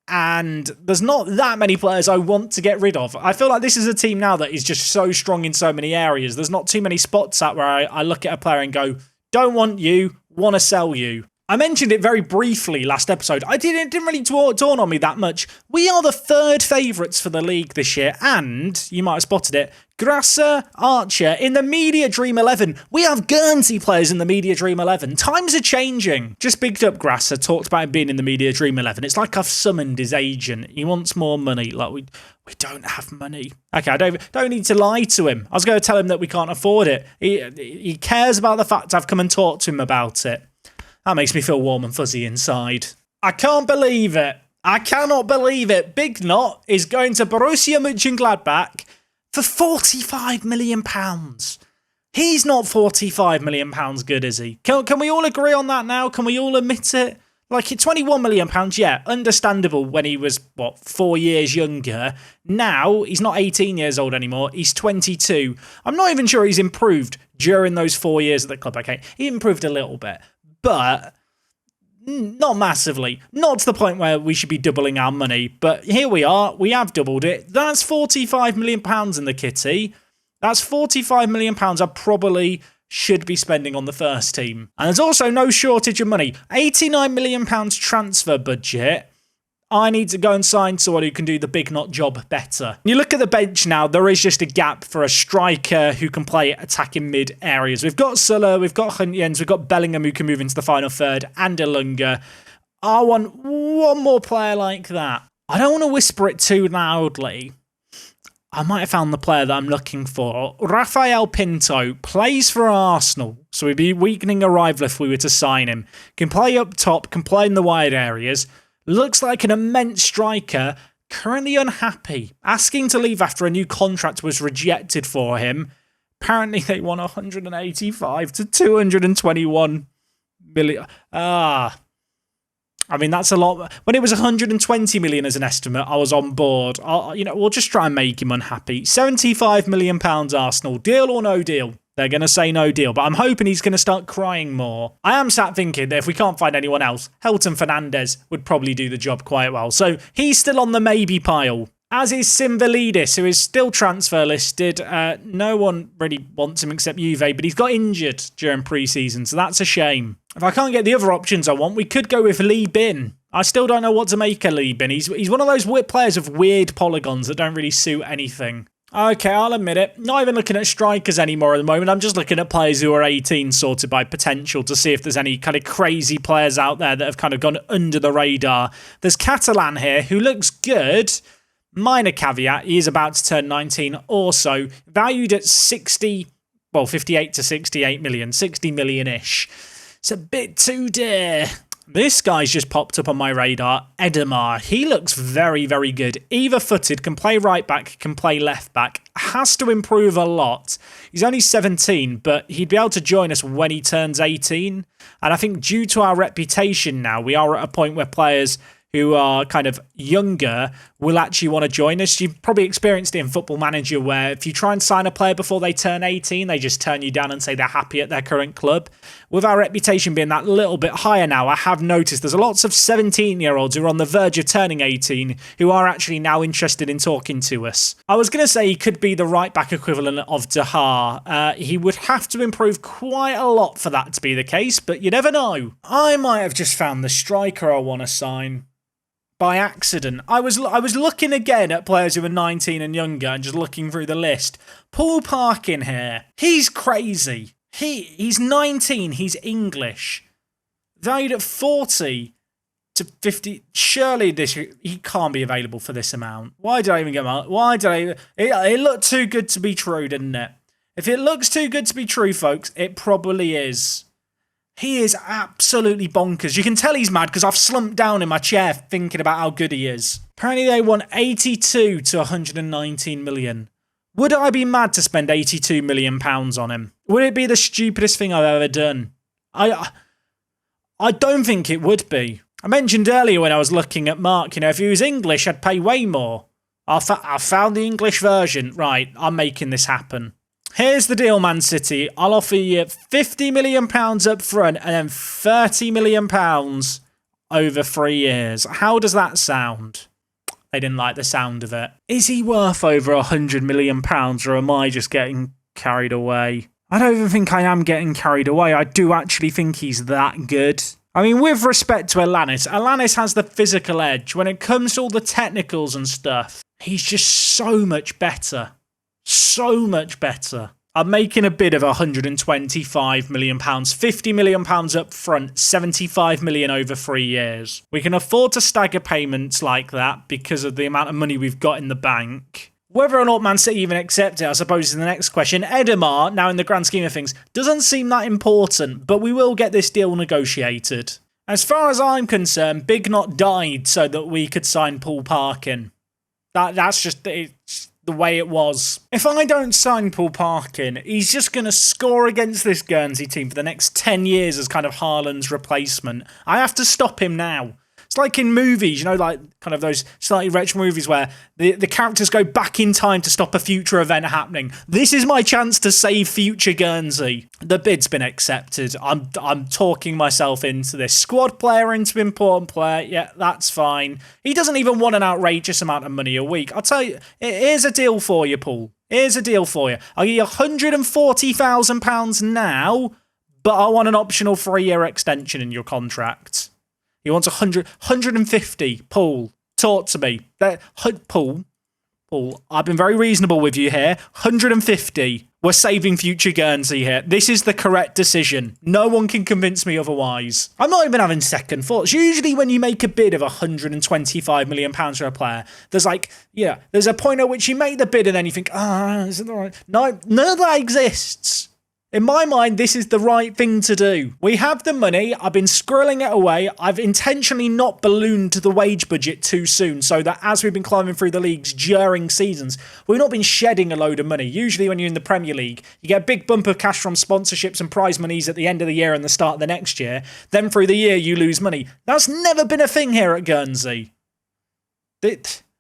and there's not that many players I want to get rid of. I feel like this is a team now that is just so strong in so many areas. There's not too many spots out where I look at a player and go, don't want you, want to sell you. I mentioned it very briefly last episode. It didn't really dawn on me that much. We are the 3rd favourites for the league this year, and, you might have spotted it, Grasser, Archer, in the Media Dream 11. We have Guernsey players in the Media Dream 11. Times are changing. Just bigged up Grasser, talked about him being in the Media Dream 11. It's like I've summoned his agent. He wants more money. Like, we don't have money. Okay, I don't need to lie to him. I was going to tell him that we can't afford it. He cares about the fact I've come and talked to him about it. That makes me feel warm and fuzzy inside. I can't believe it. I cannot believe it. Bignot is going to Borussia Mönchengladbach for 45 million pounds. He's not 45 million pounds good, is he? Can we all agree on that now? Can we all admit it? Like, 21 million pounds, yeah, understandable when he was, 4 years younger. Now, he's not 18 years old anymore. He's 22. I'm not even sure he's improved during those 4 years at the club. Okay, he improved a little bit, but not massively. Not to the point where we should be doubling our money, but here we are. We have doubled it. That's 45 million pounds in the kitty. That's 45 million pounds I probably should be spending on the first team. And there's also no shortage of money. 89 million pounds transfer budget. I need to go and sign someone who can do the Bignot job better. You look at the bench now, there is just a gap for a striker who can play attacking mid areas. We've got Sulla, we've got Huntjens, we've got Bellingham who can move into the final third, and Ilunga. I want one more player like that. I don't want to whisper it too loudly. I might have found the player that I'm looking for. Rafael Pinto plays for Arsenal, so we'd be weakening a rival if we were to sign him. Can play up top, can play in the wide areas. Looks like an immense striker, currently unhappy, asking to leave after a new contract was rejected for him. Apparently they want 185 to 221 million. I mean, that's a lot. When it was 120 million as an estimate, I was on board. We'll just try and make him unhappy. 75 million pounds Arsenal. Deal or no deal? They're going to say no deal, but I'm hoping he's going to start crying more. I am sat thinking that if we can't find anyone else, Helton Fernandez would probably do the job quite well. So he's still on the maybe pile. As is Simvalidis, who is still transfer listed. No one really wants him except Juve, but he's got injured during pre-season, so that's a shame. If I can't get the other options I want, we could go with Lee Bin. I still don't know what to make of Lee Bin. He's one of those players with weird polygons that don't really suit anything. Okay, I'll admit it. Not even looking at strikers anymore at the moment. I'm just looking at players who are 18 sorted by potential to see if there's any kind of crazy players out there that have kind of gone under the radar. There's Catalan here who looks good. Minor caveat, he is about to turn 19 also. Valued at 58 to 68 million, 60 million-ish. It's a bit too dear. This guy's just popped up on my radar, Edemar. He looks very, very good. Either-footed, can play right back, can play left back. Has to improve a lot. He's only 17, but he'd be able to join us when he turns 18. And I think due to our reputation now, we are at a point where players who are kind of younger will actually want to join us. You've probably experienced it in Football Manager where if you try and sign a player before they turn 18, they just turn you down and say they're happy at their current club. With our reputation being that little bit higher now, I have noticed there's lots of 17-year-olds who are on the verge of turning 18 who are actually now interested in talking to us. I was going to say he could be the right-back equivalent of Dahar. He would have to improve quite a lot for that to be the case, but you never know. I might have just found the striker I want to sign. By accident. I was looking again at players who are 19 and younger and just looking through the list. Paul Parkin here. He's crazy. He's 19. He's English. Valued at 40 to 50. Surely he can't be available for this amount. Why did I even get him out? Why did I? It looked too good to be true, didn't it? If it looks too good to be true, folks, it probably is. He is absolutely bonkers. You can tell he's mad because I've slumped down in my chair thinking about how good he is. Apparently they want 82 to 119 million. Would I be mad to spend 82 million pounds on him? Would it be the stupidest thing I've ever done? I don't think it would be. I mentioned earlier when I was looking at Mark, if he was English, I'd pay way more. I found the English version. Right, I'm making this happen. Here's the deal, Man City. I'll offer you £50 million up front and then £30 million over 3 years. How does that sound? They didn't like the sound of it. Is he worth over £100 million or am I just getting carried away? I don't even think I am getting carried away. I do actually think he's that good. I mean, with respect to Alanis has the physical edge. When it comes to all the technicals and stuff, he's just so much better. So much better. I'm making a bid of £125 million, £50 million up front, 75 million over 3 years. We can afford to stagger payments like that because of the amount of money we've got in the bank. Whether or not Man City even accept it, I suppose, is the next question. Edemar, now in the grand scheme of things, doesn't seem that important, but we will get this deal negotiated. As far as I'm concerned, Big Knot died so that we could sign Paul Parkin. That's just the way it was. If I don't sign Paul Parkin, he's just going to score against this Guernsey team for the next 10 years as kind of Haaland's replacement. I have to stop him now. It's like in movies, like kind of those slightly retro movies where the characters go back in time to stop a future event happening. This is my chance to save future Guernsey. The bid's been accepted. I'm talking myself into this. Squad player into important player. Yeah, that's fine. He doesn't even want an outrageous amount of money a week. I'll tell you, here's a deal for you, Paul. Here's a deal for you. I'll give you £140,000 now, but I want an optional 3-year extension in your contract. He wants 150. Paul, talk to me. Paul, I've been very reasonable with you here. 150. We're saving future Guernsey here. This is the correct decision. No one can convince me otherwise. I'm not even having second thoughts. Usually when you make a bid of £125 million for a player, there's there's a point at which you make the bid and then you think, is it all right? No, none of that exists. In my mind, this is the right thing to do. We have the money. I've been squirreling it away. I've intentionally not ballooned the wage budget too soon so that as we've been climbing through the leagues during seasons, we've not been shedding a load of money. Usually when you're in the Premier League, you get a big bump of cash from sponsorships and prize monies at the end of the year and the start of the next year. Then through the year, you lose money. That's never been a thing here at Guernsey.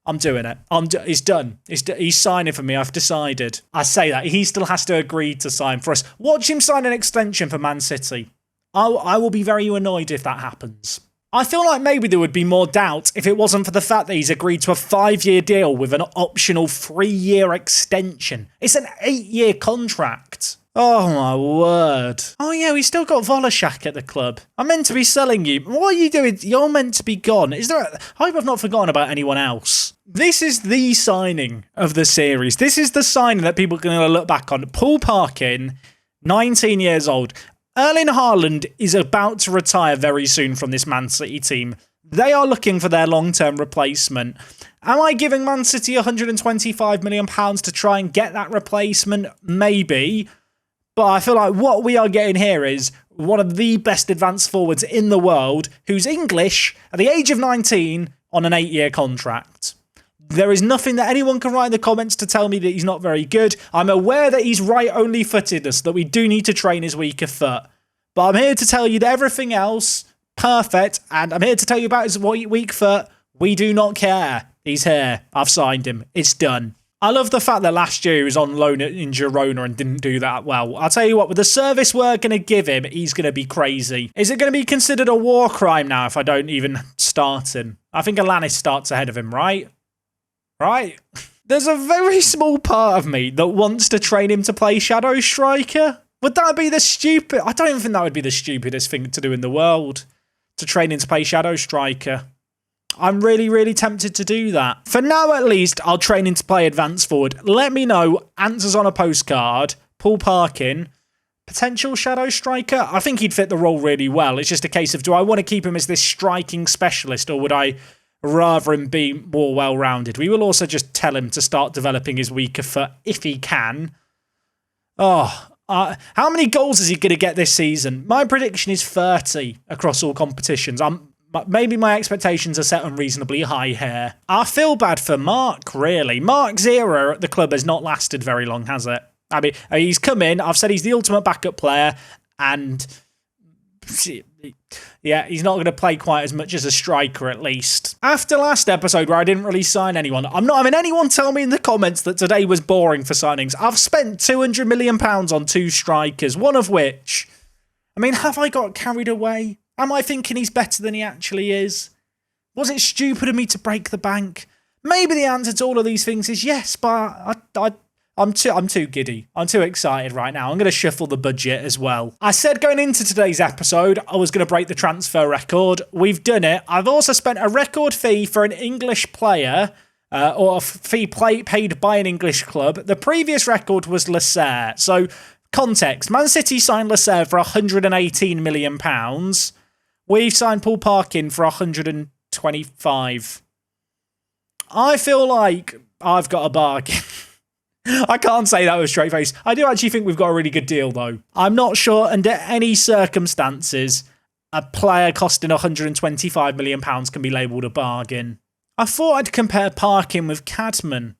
I'm doing it. He's done. He's signing for me. I've decided. I say that. He still has to agree to sign for us. Watch him sign an extension for Man City. I will be very annoyed if that happens. I feel like maybe there would be more doubt if it wasn't for the fact that he's agreed to a 5-year deal with an optional 3-year extension. It's an 8-year contract. Oh my word. Oh yeah, we still got Volashak at the club. I'm meant to be selling you. What are you doing? You're meant to be gone. I hope I've not forgotten about anyone else. This is the signing of the series. This is the signing that people are going to look back on. Paul Parkin, 19 years old. Erling Haaland is about to retire very soon from this Man City team. They are looking for their long-term replacement. Am I giving Man City £125 million to try and get that replacement? Maybe. But I feel like what we are getting here is one of the best advanced forwards in the world who's English at the age of 19 on an 8-year contract. There is nothing that anyone can write in the comments to tell me that he's not very good. I'm aware that he's right-only footedness, that we do need to train his weaker foot. But I'm here to tell you that everything else, perfect, and I'm here to tell you about his weak foot. We do not care. He's here. I've signed him. It's done. I love the fact that last year he was on loan in Girona and didn't do that well. I'll tell you what, with the service we're going to give him, he's going to be crazy. Is it going to be considered a war crime now if I don't even start him? I think Alanis starts ahead of him, right? Right? There's a very small part of me that wants to train him to play Shadow Striker. Would that be the stupid... I don't even think that would be the stupidest thing to do in the world. To train him to play Shadow Striker. I'm really, really tempted to do that. For now, at least, I'll train him to play advanced forward. Let me know. Answers on a postcard. Paul Parkin. Potential Shadow Striker. I think he'd fit the role really well. It's just a case of, do I want to keep him as this striking specialist, or would I rather him be more well-rounded? We will also just tell him to start developing his weaker foot if he can. How many goals is he going to get this season? My prediction is 30 across all competitions. Maybe my expectations are set unreasonably high here. I feel bad for Mark, really. Mark's era at the club has not lasted very long, has it? I mean, he's come in. I've said he's the ultimate backup player, and yeah, he's not going to play quite as much as a striker, at least. After last episode where I didn't really sign anyone, I'm not having anyone tell me in the comments that today was boring for signings. I've spent £200 million on 2 strikers, one of which... I mean, have I got carried away? Am I thinking he's better than he actually is? Was it stupid of me to break the bank? Maybe the answer to all of these things is yes, but I'm too giddy. I'm too excited right now. I'm going to shuffle the budget as well. I said going into today's episode, I was going to break the transfer record. We've done it. I've also spent a record fee for an English player, or a fee paid by an English club. The previous record was Lasser. So, context. Man City signed Lasser for £118 million. We've signed Paul Parkin for 125. I feel like I've got a bargain. I can't say that with a straight face. I do actually think we've got a really good deal, though. I'm not sure under any circumstances a player costing £125 million can be labelled a bargain. I thought I'd compare Parkin with Cadman.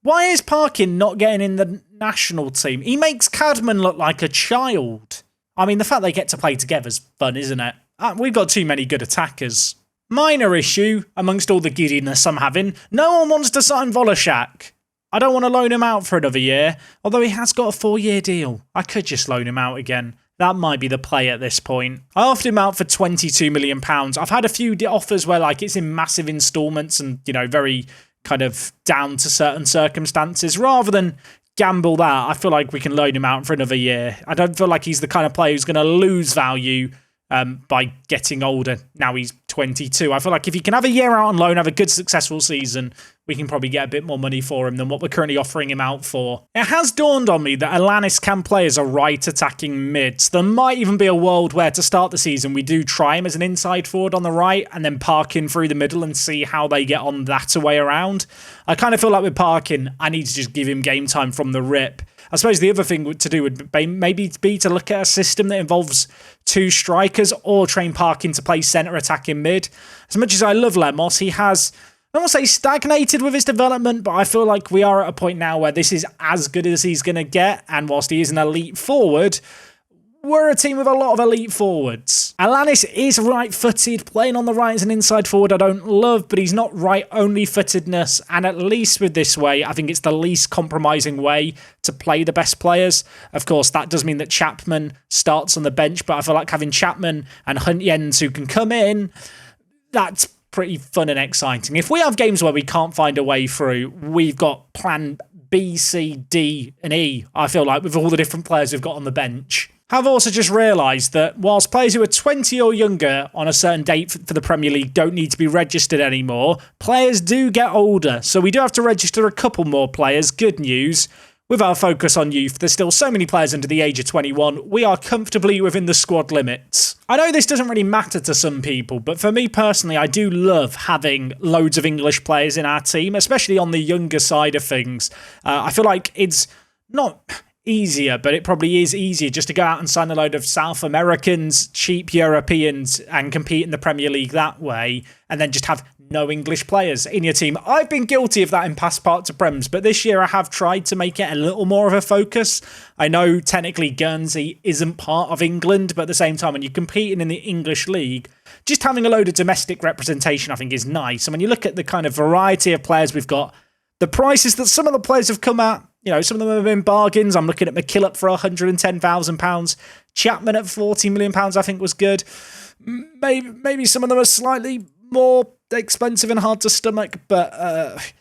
Why is Parkin not getting in the national team? He makes Cadman look like a child. I mean, the fact they get to play together is fun, isn't it? We've got too many good attackers. Minor issue, amongst all the giddiness I'm having, no one wants to sign Volashak. I don't want to loan him out for another year, although he has got a 4-year deal. I could just loan him out again. That might be the play at this point. I offered him out for £22 million. I've had a few offers where like it's in massive instalments and, you know, very kind of down to certain circumstances. Rather than gamble that, I feel like we can loan him out for another year. I don't feel like he's the kind of player who's going to lose value by getting older. Now he's 22. I feel like if he can have a year out on loan, have a good successful season, we can probably get a bit more money for him than what we're currently offering him out for. It has dawned on me that Alanis can play as a right attacking mid. So there might even be a world where to start the season we do try him as an inside forward on the right and then Parkin through the middle and see how they get on that way around. I kind of feel like with Parkin, I need to just give him game time from the rip. I suppose the other thing to do would maybe be to look at a system that involves 2 strikers or train Parkin to play centre attacking mid. As much as I love Lemos, he has, I don't want to say stagnated with his development, but I feel like we are at a point now where this is as good as he's going to get. And whilst he is an elite forward, we're a team with a lot of elite forwards. Alanis is right-footed, playing on the right as an inside forward I don't love, but he's not right-only footedness, and at least with this way, I think it's the least compromising way to play the best players. Of course, that does mean that Chapman starts on the bench, but I feel like having Chapman and Huntjens who can come in, that's pretty fun and exciting. If we have games where we can't find a way through, we've got plan B, C, D, and E, I feel like, with all the different players we've got on the bench. I've also just realised that whilst players who are 20 or younger on a certain date for the Premier League don't need to be registered anymore, players do get older, so we do have to register a couple more players. Good news. With our focus on youth, there's still so many players under the age of 21, we are comfortably within the squad limits. I know this doesn't really matter to some people, but for me personally, I do love having loads of English players in our team, especially on the younger side of things. I feel like it's not easier, but it probably is easier just to go out and sign a load of South Americans, cheap Europeans, and compete in the Premier League that way, and then just have no English players in your team. I've been guilty of that in past parts of Prems, but this year I have tried to make it a little more of a focus. I know technically Guernsey isn't part of England, but at the same time, when you're competing in the English league, just having a load of domestic representation I think is nice. And when you look at the kind of variety of players we've got, the prices that some of the players have come at, you know, some of them have been bargains. I'm looking at McKillop for £110,000. Chapman at £40 million, I think was good. Maybe some of them are slightly more expensive and hard to stomach, but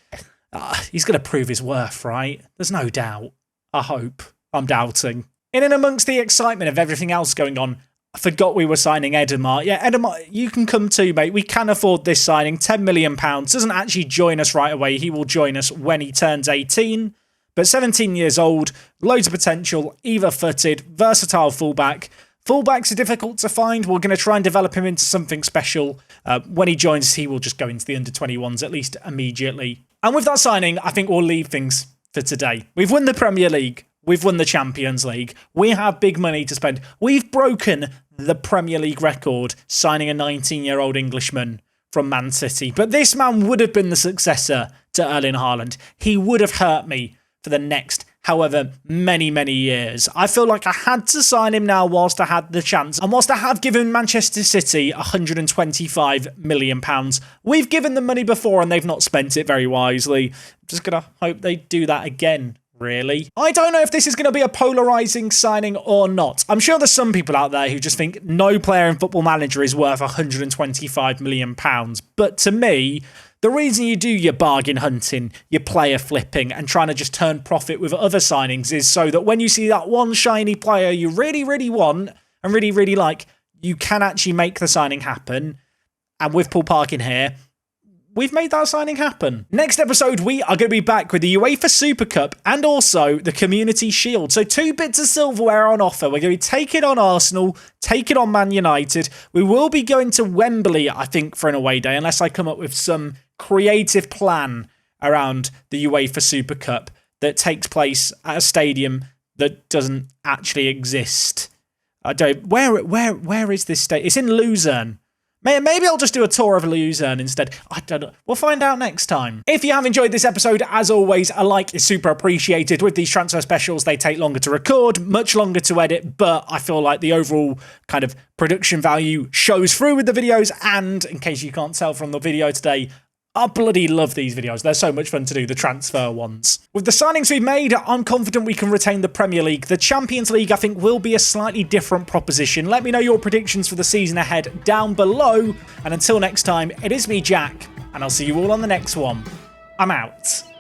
he's going to prove his worth, right? There's no doubt. I hope. I'm doubting. In and amongst the excitement of everything else going on, I forgot we were signing Edemar. Yeah, Edemar, you can come too, mate. We can afford this signing. £10 million. Doesn't actually join us right away. He will join us when he turns 18. But 17 years old, loads of potential, either-footed, versatile fullback. Fullbacks are difficult to find. We're going to try and develop him into something special. When he joins, he will just go into the under-21s, at least immediately. And with that signing, I think we'll leave things for today. We've won the Premier League. We've won the Champions League. We have big money to spend. We've broken the Premier League record, signing a 19-year-old Englishman from Man City. But this man would have been the successor to Erling Haaland. He would have hurt me for the next however many years. I feel like I had to sign him now whilst I had the chance, and whilst I have given Manchester City £125 million. We've given them money before and they've not spent it very wisely. I'm just going to hope they do that again, really. I don't know if this is going to be a polarising signing or not. I'm sure there's some people out there who just think no player in Football Manager is worth £125 million. But to me, the reason you do your bargain hunting, your player flipping, and trying to just turn profit with other signings is so that when you see that one shiny player you really want and really like, you can actually make the signing happen. And with Paul Parkin here, we've made that signing happen. Next episode, we are going to be back with the UEFA Super Cup and also the Community Shield. So 2 bits of silverware on offer. We're going to take it on Arsenal, take it on Man United. We will be going to Wembley, I think, for an away day, unless I come up with some creative plan around the UEFA Super Cup that takes place at a stadium that doesn't actually exist. I don't. Where is this stadium? It's in Luzern. Maybe I'll just do a tour of Luzern instead. I don't know. We'll find out next time. If you have enjoyed this episode, as always, a like is super appreciated. With these transfer specials, they take longer to record, much longer to edit, but I feel like the overall kind of production value shows through with the videos. And in case you can't tell from the video today, I bloody love these videos. They're so much fun to do, the transfer ones. With the signings we've made, I'm confident we can retain the Premier League. The Champions League, I think, will be a slightly different proposition. Let me know your predictions for the season ahead down below. And until next time, it is me, Jack, and I'll see you all on the next one. I'm out.